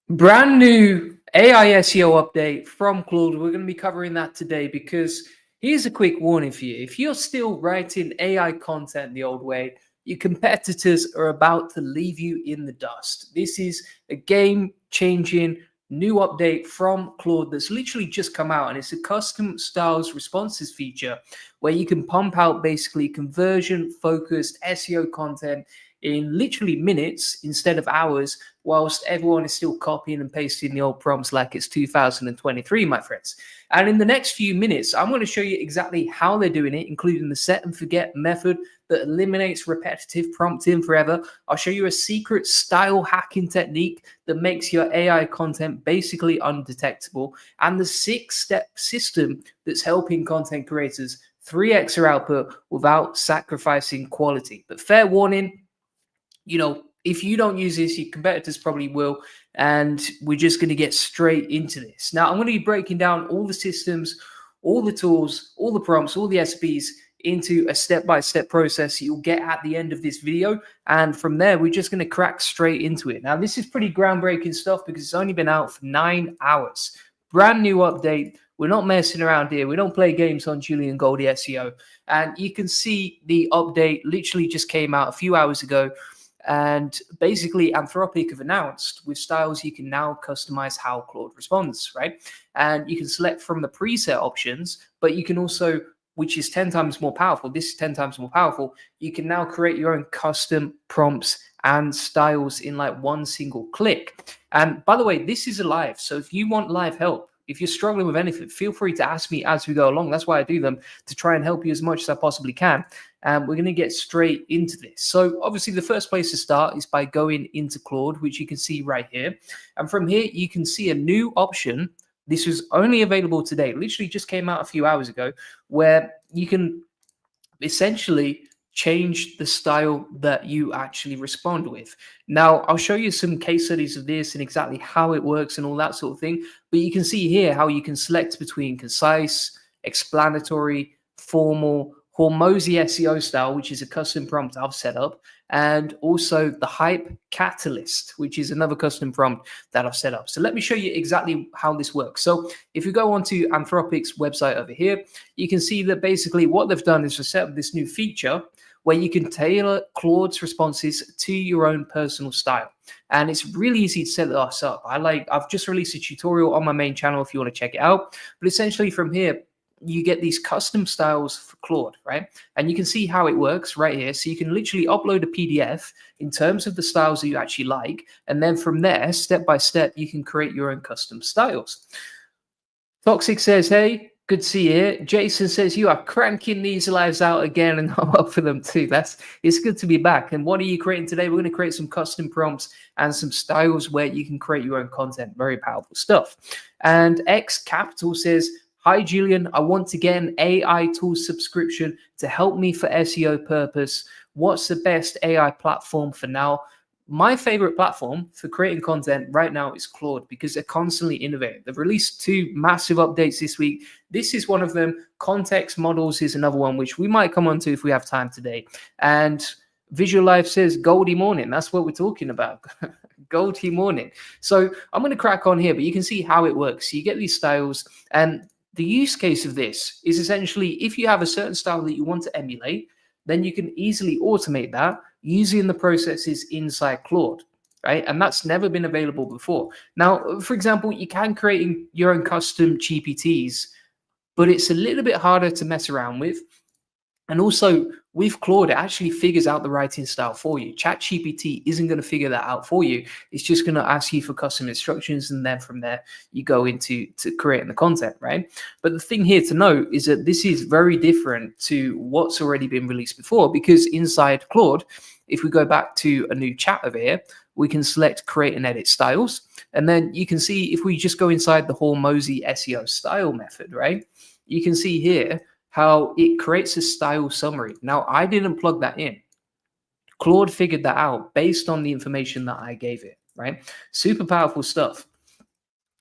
Brand new AI SEO update from Claude. We're going to be covering that today because here's a quick warning for you. If you're still writing AI content the old way, your competitors are about to leave you in the dust. This is a game changing new update from Claude that's literally just come out, and it's a custom styles responses feature where you can pump out basically conversion focused SEO content in literally minutes instead of hours, whilst everyone is still copying and pasting the old prompts like it's 2023, my friends. And in the next few minutes, I'm going to show you exactly how they're doing it, including the set and forget method that eliminates repetitive prompting forever. I'll show you a secret style hacking technique that makes your AI content basically undetectable, and the 6-step system that's helping content creators 3x their output without sacrificing quality. But fair warning, if you don't use this, your competitors probably will. And we're just going to get straight into this. Now, I'm going to be breaking down all the systems, all the tools, all the prompts, all the SPs into a step-by-step process you'll get at the end of this video. And from there, we're just going to crack straight into it. Now, this is pretty groundbreaking stuff because it's only been out for 9 hours. Brand new update. We're not messing around here. We don't play games on Julian Goldie SEO. And you can see the update literally just came out a few hours ago. And basically, Anthropic have announced with styles, you can now customize how Claude responds, right? And you can select from the preset options, but you can also, which is 10 times more powerful, this is 10 times more powerful, you can now create your own custom prompts and styles in like one single click. And by the way, this is a live. So if you want live help, if you're struggling with anything, feel free to ask me as we go along. That's why I do them, to try and help you as much as I possibly can. And we're going to get straight into this. So obviously the first place to start is by going into Claude, which you can see right here. And from here, you can see a new option. This was only available today, literally just came out a few hours ago, where you can essentially change the style that you actually respond with. Now, I'll show you some case studies of this and exactly how it works and all that sort of thing. But you can see here how you can select between concise, explanatory, formal, Hormozy SEO style, which is a custom prompt I've set up, and also the hype catalyst, which is another custom prompt that I've set up. So let me show you exactly how this works. So if you go onto Anthropic's website over here, you can see that basically what they've done is to set up this new feature where you can tailor Claude's responses to your own personal style. And it's really easy to set this up. I've just released a tutorial on my main channel if you want to check it out. But essentially from here, you get these custom styles for Claude, right? And you can see how it works right here. So you can literally upload a PDF in terms of the styles that you actually like. And then from there, step by step, you can create your own custom styles. Toxic says, hey, good to see you here. Jason says, you are cranking these lives out again, and I'm up for them too. It's good to be back. And what are you creating today? We're going to create some custom prompts and some styles where you can create your own content. Very powerful stuff. And X Capital says, hi, Julian. I want to get an AI tool subscription to help me for SEO purpose. What's the best AI platform for now? My favorite platform for creating content right now is Claude because they're constantly innovating. They've released 2 massive updates this week. This is one of them. Context models is another one, which we might come on to if we have time today. And Visual Life says Goldie morning. That's what we're talking about. Goldie morning. So I'm going to crack on here, but you can see how it works. So you get these styles, and the use case of this is essentially if you have a certain style that you want to emulate, then you can easily automate that using the processes inside Claude, right? And that's never been available before. Now, for example, you can create your own custom GPTs, but it's a little bit harder to mess around with. And also with Claude, it actually figures out the writing style for you. ChatGPT isn't going to figure that out for you. It's just going to ask you for custom instructions. And then from there, you go into creating the content, right? But the thing here to note is that this is very different to what's already been released before, because inside Claude, if we go back to a new chat over here, we can select create and edit styles. And then you can see if we just go inside the Hormozy SEO style method, right? You can see here how it creates a style summary. Now, I didn't plug that in. Claude figured that out based on the information that I gave it, right? Super powerful stuff.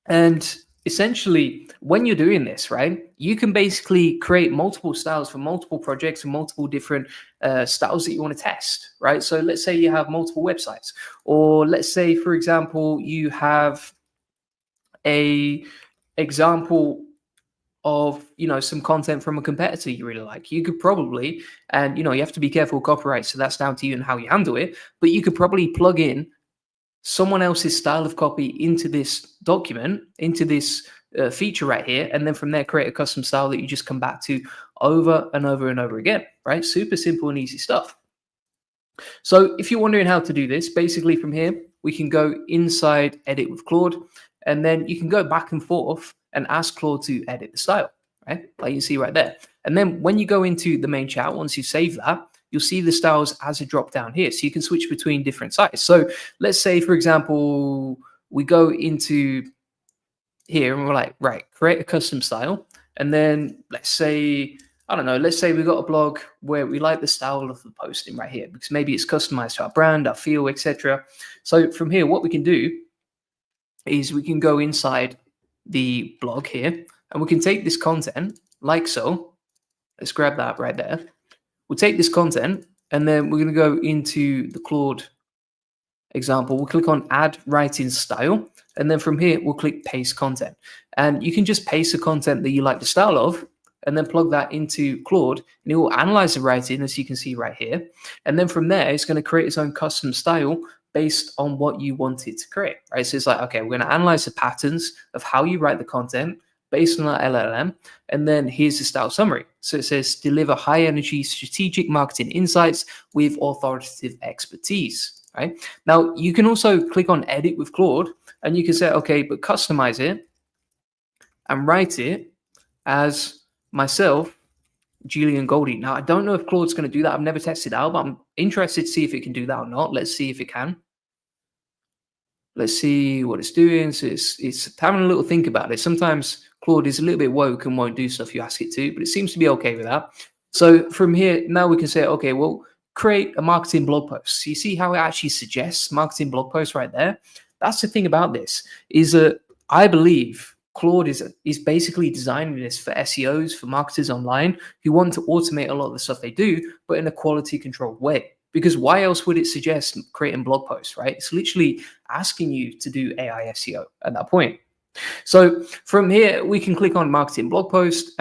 And essentially, when you're doing this, right, you can basically create multiple styles for multiple projects and multiple different styles that you want to test, right? So let's say you have multiple websites, or let's say, for example, you have a example of some content from a competitor you really like. You could probably, and you have to be careful with copyright, so that's down to you and how you handle it, but you could probably plug in someone else's style of copy into this document, into this feature right here, and then from there create a custom style that you just come back to over and over and over again, right? Super simple and easy stuff. So if you're wondering how to do this, basically from here, we can go inside edit with Claude, and then you can go back and forth and ask Claude to edit the style, right? Like you see right there. And then when you go into the main chat, once you save that, you'll see the styles as a drop down here. So you can switch between different sites. So let's say, for example, we go into here and we're like, right, create a custom style. And then let's say, I don't know, let's say we've got a blog where we like the style of the posting right here, because maybe it's customized to our brand, our feel, etc. So from here, what we can do is we can go inside the blog here and we can take this content like so. Let's grab that right there. We'll take this content and then we're going to go into the Claude example. We'll click on add writing style. And then from here, we'll click paste content. And you can just paste the content that you like the style of and then plug that into Claude and it will analyze the writing, as you can see right here. And then from there, it's going to create its own custom style based on what you want it to create, right? So it's like, okay, we're going to analyze the patterns of how you write the content based on our LLM. And then here's the style summary. So it says deliver high energy strategic marketing insights with authoritative expertise, right? Now you can also click on edit with Claude and you can say, okay, but customize it and write it as myself, Julian Goldie. Now I don't know if Claude's going to do that. I've never tested it out, but I'm interested to see if it can do that or not. Let's see if it can. Let's see what it's doing. So it's having a little think about it. Sometimes Claude is a little bit woke and won't do stuff you ask it to, but it seems to be okay with that. So from here, now we can say, okay, well, create a marketing blog post. So you see how it actually suggests marketing blog posts right there? That's the thing about this, is that I believe Claude is basically designing this for SEOs, for marketers online who want to automate a lot of the stuff they do, but in a quality controlled way. Because why else would it suggest creating blog posts, right? It's literally asking you to do AI SEO at that point. So from here, we can click on marketing blog post.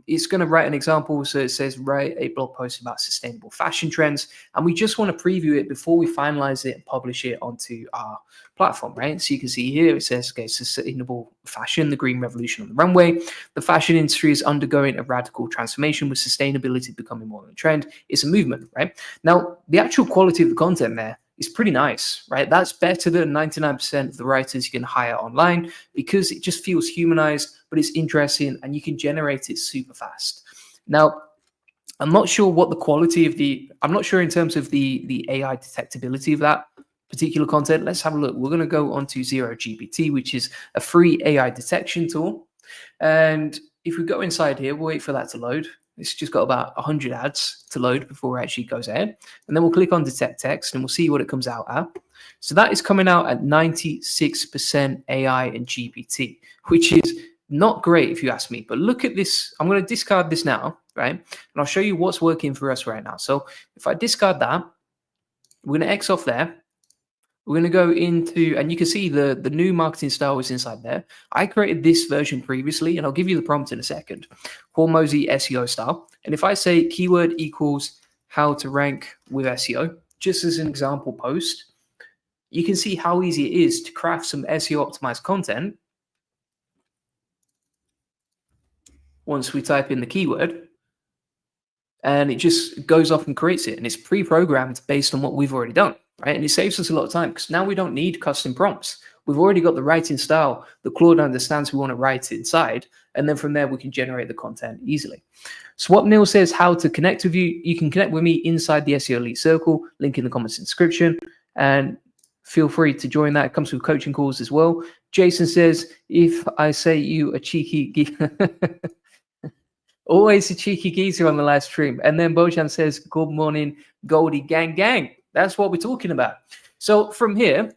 It's going to write an example. So it says write a blog post about sustainable fashion trends. And we just want to preview it before we finalize it and publish it onto our platform, right? So you can see here, it says, okay, sustainable fashion, the green revolution on the runway. The fashion industry is undergoing a radical transformation with sustainability becoming more than a trend. It's a movement, right? Now, the actual quality of the content there is pretty nice, right? That's better than 99% of the writers you can hire online because it just feels humanized, but it's interesting and you can generate it super fast. Now, I'm not sure what the quality of I'm not sure in terms of the AI detectability of that particular content. Let's have a look. We're going to go on to ZeroGPT, which is a free AI detection tool. And if we go inside here, we'll wait for that to load. It's just got about 100 ads to load before it actually goes ahead. And then we'll click on detect text and we'll see what it comes out at. So that is coming out at 96% AI and GPT, which is not great if you ask me. But look at this. I'm going to discard this now, right? And I'll show you what's working for us right now. So if I discard that, we're going to X off there. We're going to go into, and you can see the new marketing style is inside there. I created this version previously, and I'll give you the prompt in a second. Hormozy SEO style. And if I say keyword equals how to rank with SEO, just as an example post, you can see how easy it is to craft some SEO optimized content once we type in the keyword. And it just goes off and creates it. And it's pre-programmed based on what we've already done, right? And it saves us a lot of time because now we don't need custom prompts. We've already got the writing style that Claude understands we want to write inside. And then from there, we can generate the content easily. So what Neil says, how to connect with you. You can connect with me inside the SEO Elite Circle, link in the comments and description. And feel free to join that. It comes with coaching calls as well. Jason says, if I say you a cheeky... Always a cheeky geezer on the live stream. And then Bojan says, good morning, Goldie gang gang. That's what we're talking about. So from here,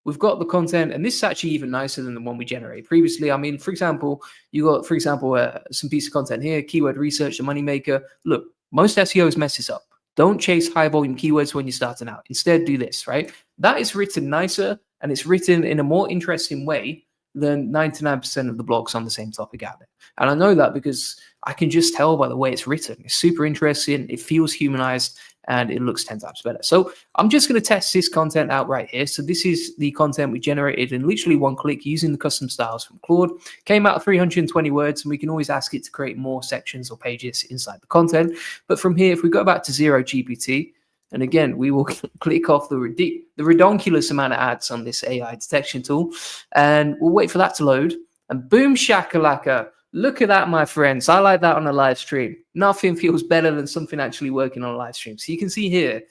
we've got the content, and this is actually even nicer than the one we generated previously. I mean, for example, you got, for example, some piece of content here, keyword research, the moneymaker. Look, most SEOs mess this up. Don't chase high volume keywords when you're starting out. Instead, do this, right? That is written nicer, and it's written in a more interesting way than 99% of the blogs on the same topic out there. And I know that because I can just tell by the way it's written. It's super interesting. It feels humanized, and it looks 10 times better. So I'm just going to test this content out right here. So this is the content we generated in literally one click using the custom styles from Claude. Came out 320 words, and we can always ask it to create more sections or pages inside the content. But from here, if we go back to 0GPT, and again, we will click off the redonkulous amount of ads on this AI detection tool, and we'll wait for that to load. And boom shakalaka. Look at that, my friends. I like that on a live stream. Nothing feels better than something actually working on a live stream. So you can see here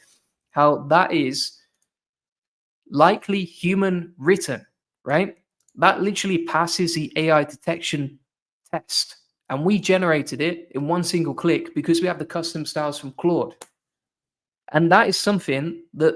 how that is likely human written, right? That literally passes the AI detection test. And we generated it in one single click because we have the custom styles from Claude. And that is something that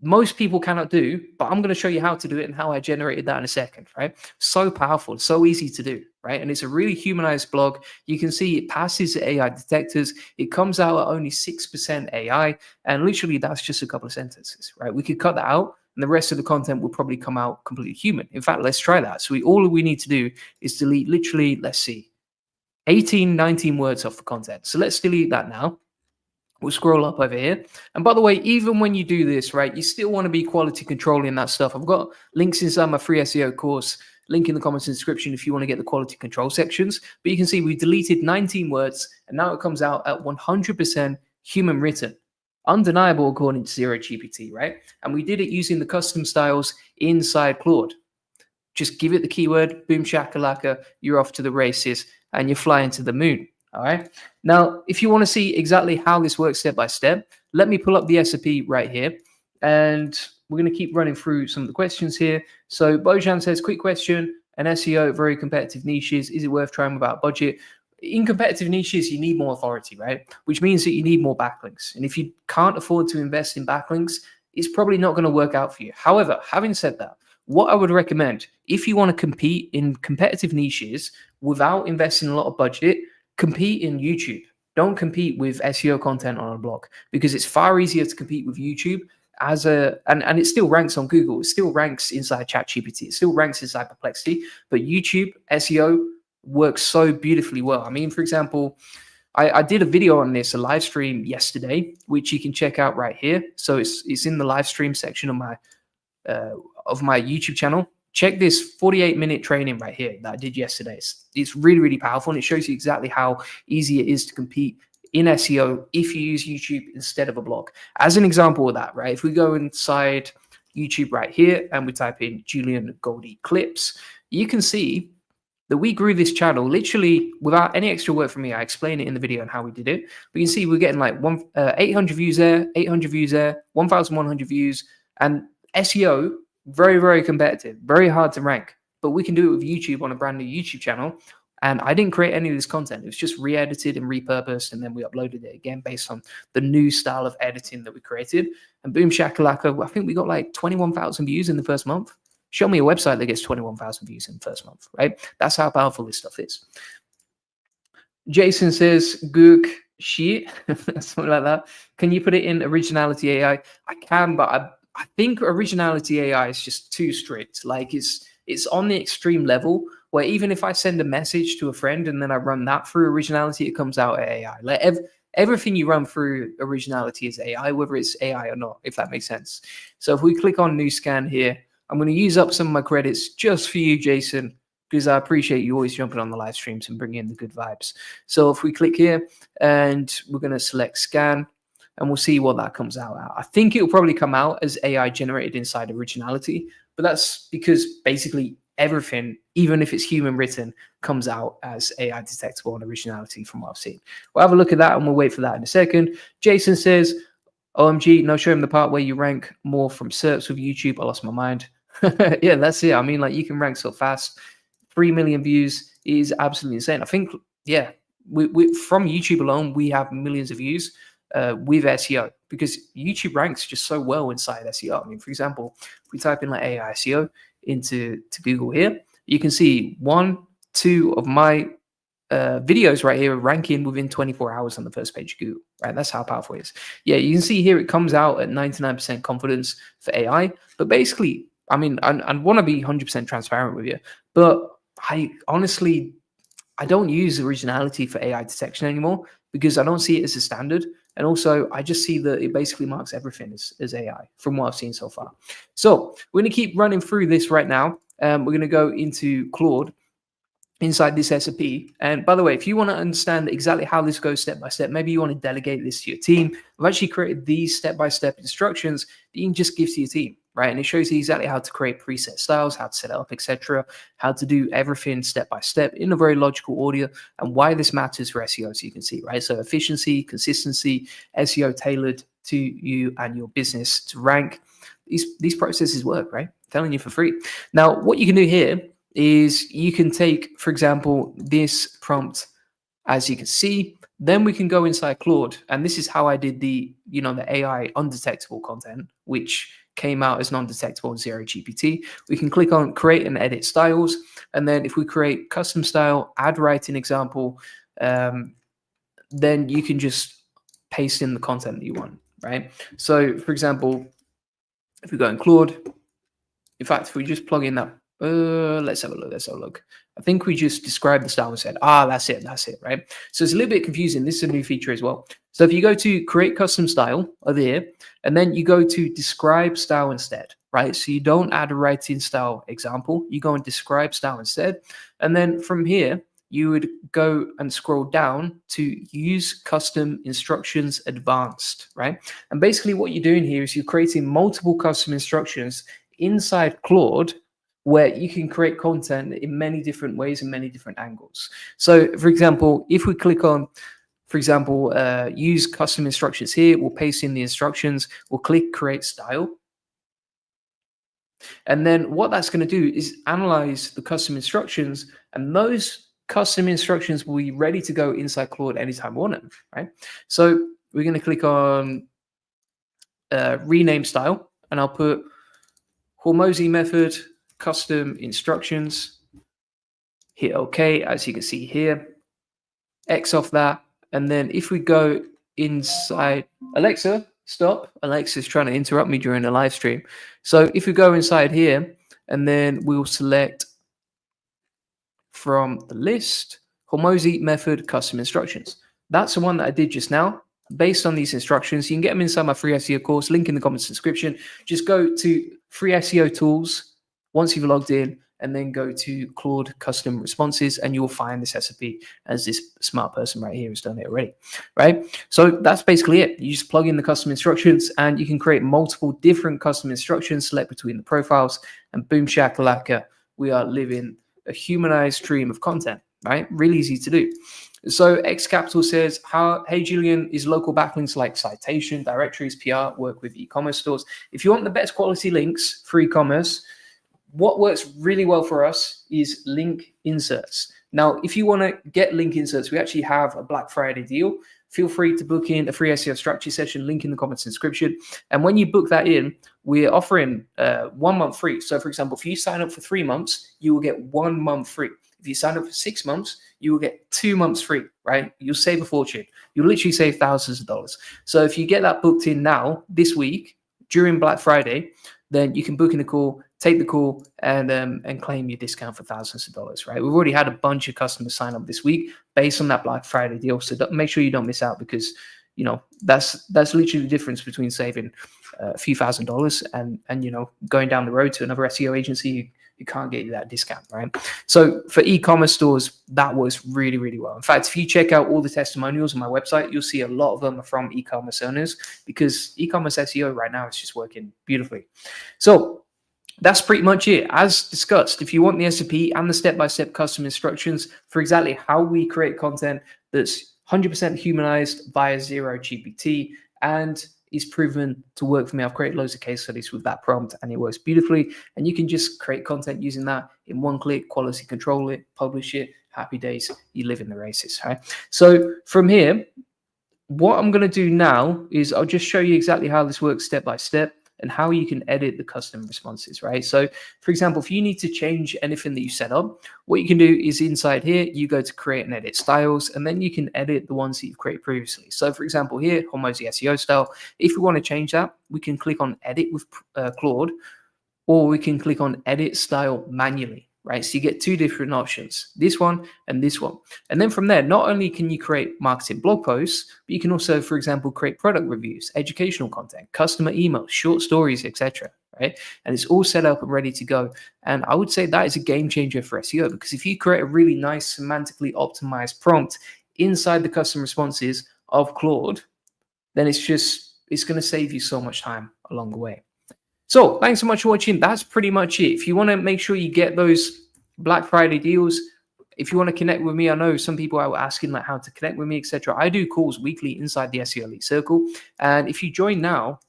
most people cannot do, but I'm going to show you how to do it and how I generated that in a second, right? So powerful, so easy to do, right? And it's a really humanized blog. You can see it passes the AI detectors. It comes out at only 6% AI, and literally that's just a couple of sentences, right? We could cut that out, and the rest of the content will probably come out completely human. In fact, let's try that. So all we need to do is delete literally, let's see, 18, 19 words off the content. So let's delete that now. We'll scroll up over here. And by the way, even when you do this, right, you still want to be quality controlling that stuff. I've got links inside my free SEO course, link in the comments and description if you want to get the quality control sections. But you can see we deleted 19 words, and now it comes out at 100% human written. Undeniable according to 0GPT, right? And we did it using the custom styles inside Claude. Just give it the keyword, boom shakalaka, you're off to the races, and you're flying to the moon. All right. Now, if you want to see exactly how this works step by step, let me pull up the SOP right here. And we're going to keep running through some of the questions here. So Bojan says, quick question, an SEO, very competitive niches. Is it worth trying without budget? In competitive niches, you need more authority, right? Which means that you need more backlinks. And if you can't afford to invest in backlinks, it's probably not going to work out for you. However, having said that, what I would recommend, if you want to compete in competitive niches without investing a lot of budget, compete in YouTube. Don't compete with SEO content on a blog, because it's far easier to compete with YouTube and it still ranks on Google. It still ranks inside ChatGPT. It still ranks inside Perplexity. But YouTube SEO works so beautifully well. I mean, for example, I did a video on this, a live stream yesterday, which you can check out right here. So it's in the live stream section of my YouTube channel. Check this 48-minute training right here that I did yesterday. It's really, really powerful, and it shows you exactly how easy it is to compete in SEO if you use YouTube instead of a blog. As an example of that, right? If we go inside YouTube right here and we type in Julian Goldie Clips, you can see that we grew this channel literally without any extra work from me. I explain it in the video on how we did it. We can see we're getting like 800 views there, 800 views there, 1,100 views, and SEO, very, very competitive, very hard to rank. But we can do it with YouTube on a brand new YouTube channel. And I didn't create any of this content. It was just re-edited and repurposed, and then we uploaded it again based on the new style of editing that we created. And boom shakalaka, I think we got like 21,000 views in the first month. Show me a website that gets 21,000 views in the first month, right? That's how powerful this stuff is. Jason says, Gook shit, something like that. Can you put it in Originality AI? I can, but I think Originality AI is just too strict. Like it's on the extreme level where even if I send a message to a friend and then I run that through Originality, it comes out AI. Like everything you run through Originality is AI, whether it's AI or not, if that makes sense. So if we click on New Scan here, I'm going to use up some of my credits just for you, Jason, because I appreciate you always jumping on the live streams and bringing in the good vibes. So if we click here and we're going to select Scan, and we'll see what that comes out at. I think it'll probably come out as AI generated inside Originality, but that's because basically everything, even if it's human written, comes out as AI detectable on Originality from what I've seen. We'll have a look at that and we'll wait for that in a second. Jason says, OMG, no, show him the part where you rank more from SERPs with YouTube. I lost my mind. Yeah, that's it. I mean, like, you can rank so fast. 3 million views is absolutely insane. I think, yeah, we from YouTube alone, we have millions of views. with SEO, because YouTube ranks just so well inside SEO. I mean, for example, if we type in like AI SEO into Google here, you can see 1, 2 of my videos right here ranking within 24 hours on the first page of Google, right? That's how powerful it is. Yeah, you can see here it comes out at 99% confidence for AI. But basically, I mean, I want to be 100% transparent with you, but I honestly, I don't use originality for AI detection anymore because I don't see it as a standard. And also, I just see that it basically marks everything as AI from what I've seen so far. So we're going to keep running through this right now. We're going to go into Claude inside this SOP. And by the way, if you want to understand exactly how this goes step by step, maybe you want to delegate this to your team. I've actually created these step-by-step instructions that you can just give to your team, right? And it shows you exactly how to create preset styles, how to set it up, etc., how to do everything step by step in a very logical order, and why this matters for SEO, so you can see, right? So efficiency, consistency, SEO tailored to you and your business to rank. These processes work, right? I'm telling you for free. Now, what you can do here is you can take, for example, this prompt, as you can see, then we can go inside Claude, and this is how I did the AI undetectable content, which came out as non-detectable in Zero GPT. We can click on create and edit styles, and then if we create custom style, add writing example, then you can just paste in the content that you want, right? So, for example, if we go in Claude, in fact, if we just plug in that, let's have a look. I think we just described the style and said, that's it, right? So it's a little bit confusing. This is a new feature as well. So if you go to create custom style over here, and then you go to describe style instead, right? So you don't add a writing style example, you go and describe style instead. And then from here, you would go and scroll down to use custom instructions advanced, right? And basically what you're doing here is you're creating multiple custom instructions inside Claude, where you can create content in many different ways and many different angles. So for example, if we click on, for example, use custom instructions here, we'll paste in the instructions, we'll click create style. And then what that's going to do is analyze the custom instructions, and those custom instructions will be ready to go inside Claude anytime we want them, right? So we're going to click on rename style, and I'll put Hormozy method, custom instructions, hit OK, as you can see here, X off that. And then if we go inside, Alexa, stop. Alexa's trying to interrupt me during the live stream. So if we go inside here, and then we'll select from the list, Hormozy method, custom instructions. That's the one that I did just now. Based on these instructions, you can get them inside my free SEO course, link in the comments description. Just go to free SEO tools once you've logged in, and then go to Claude custom responses, and you'll find this SOP, as this smart person right here has done it already, right? So that's basically it. You just plug in the custom instructions, and you can create multiple different custom instructions, select between the profiles, and boom shakalaka, we are living a humanized stream of content, right? Really easy to do. So X Capital says, hey Julian, is local backlinks like citation, directories, PR work with e-commerce stores? If you want the best quality links for e-commerce, what works really well for us is link inserts. Now, if you want to get link inserts, we actually have a Black Friday deal. Feel free to book in a free SEO strategy session, link in the comments description. And when you book that in, we're offering 1 month free. So for example, if you sign up for 3 months, you will get 1 month free. If you sign up for 6 months, you will get 2 months free, right? You'll save a fortune. You'll literally save thousands of dollars. So if you get that booked in now, this week, during Black Friday, then you can book in a call, take the call, and claim your discount for thousands of dollars, right? We've already had a bunch of customers sign up this week based on that Black Friday deal. So make sure you don't miss out, because that's literally the difference between saving a few $1,000s and going down the road to another SEO agency who can't get you that discount, right? So for e-commerce stores, that works really, really well. In fact, if you check out all the testimonials on my website, you'll see a lot of them are from e-commerce owners, because e-commerce SEO right now is just working beautifully. So that's pretty much it. As discussed, if you want the SOP and the step-by-step custom instructions for exactly how we create content that's 100% humanized via Zero GPT and is proven to work for me, I've created loads of case studies with that prompt, and it works beautifully. And you can just create content using that in one click, quality control it, publish it, happy days, you live in the races, right? So from here, what I'm going to do now is I'll just show you exactly how this works step by step and how you can edit the custom responses, right? So, for example, if you need to change anything that you set up, what you can do is inside here, you go to create and edit styles, and then you can edit the ones that you've created previously. So, for example, here, Hormozy SEO style, if we want to change that, we can click on edit with Claude, or we can click on edit style manually, right? So you get two different options, this one and this one. And then from there, not only can you create marketing blog posts, but you can also, for example, create product reviews, educational content, customer emails, short stories, etc. Right? And it's all set up and ready to go. And I would say that is a game changer for SEO, because if you create a really nice semantically optimized prompt inside the custom responses of Claude, then it's going to save you so much time along the way. So thanks so much for watching. That's pretty much it. If you want to make sure you get those Black Friday deals, if you want to connect with me, I know some people are asking like how to connect with me, etc. I do calls weekly inside the SEO Elite Circle. And if you join now,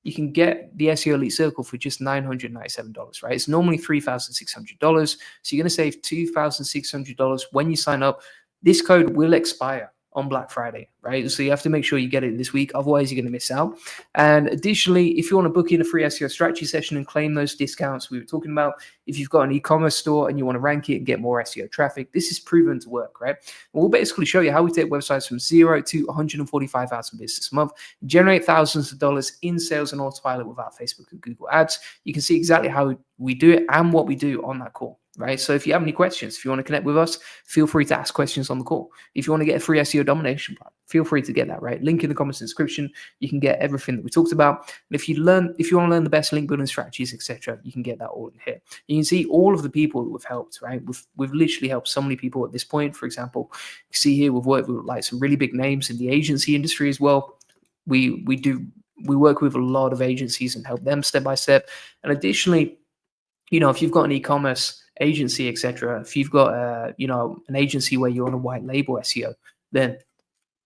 you can get the SEO Elite Circle for just $997, right? It's normally $3,600. So you're going to save $2,600 when you sign up. This code will expire on Black Friday, right? So you have to make sure you get it this week, otherwise you're going to miss out. And additionally, if you want to book in a free SEO strategy session and claim those discounts we were talking about, if you've got an e-commerce store and you want to rank it and get more SEO traffic, this is proven to work, right? And we'll basically show you how we take websites from 0 to 145,000 visitors a month, generate thousands of dollars in sales and autopilot without Facebook and Google ads. You can see exactly how we do it and what we do on that call. Right. So if you have any questions, if you want to connect with us, feel free to ask questions on the call. If you want to get a free SEO domination plan, feel free to get that, right? Link in the comments and description. You can get everything that we talked about. And if you want to learn the best link building strategies, etc., you can get that all in here. You can see all of the people that we've helped, right? We've literally helped so many people at this point. For example, you see here we've worked with like some really big names in the agency industry as well. We work with a lot of agencies and help them step by step. And additionally, if you've got an e-commerce agency, etc., if you've got an agency where you're on a white label SEO, then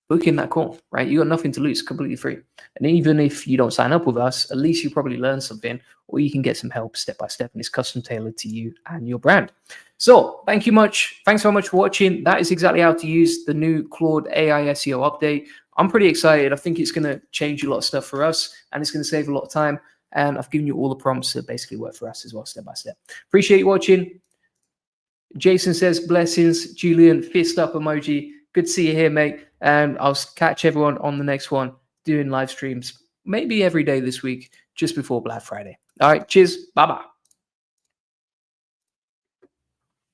book in that call, right? You got nothing to lose, completely free. And even if you don't sign up with us, at least you probably learn something, or you can get some help step by step, and it's custom tailored to you and your brand. So thanks so much for watching. That is exactly how to use the new Claude AI SEO update. I'm pretty excited. I think it's going to change a lot of stuff for us, and it's going to save a lot of time. And I've given you all the prompts that basically work for us as well, step by step. Appreciate you watching. Jason says, blessings. Julian, fist up emoji. Good to see you here, mate. And I'll catch everyone on the next one, doing live streams, maybe every day this week, just before Black Friday. All right, cheers. Bye-bye.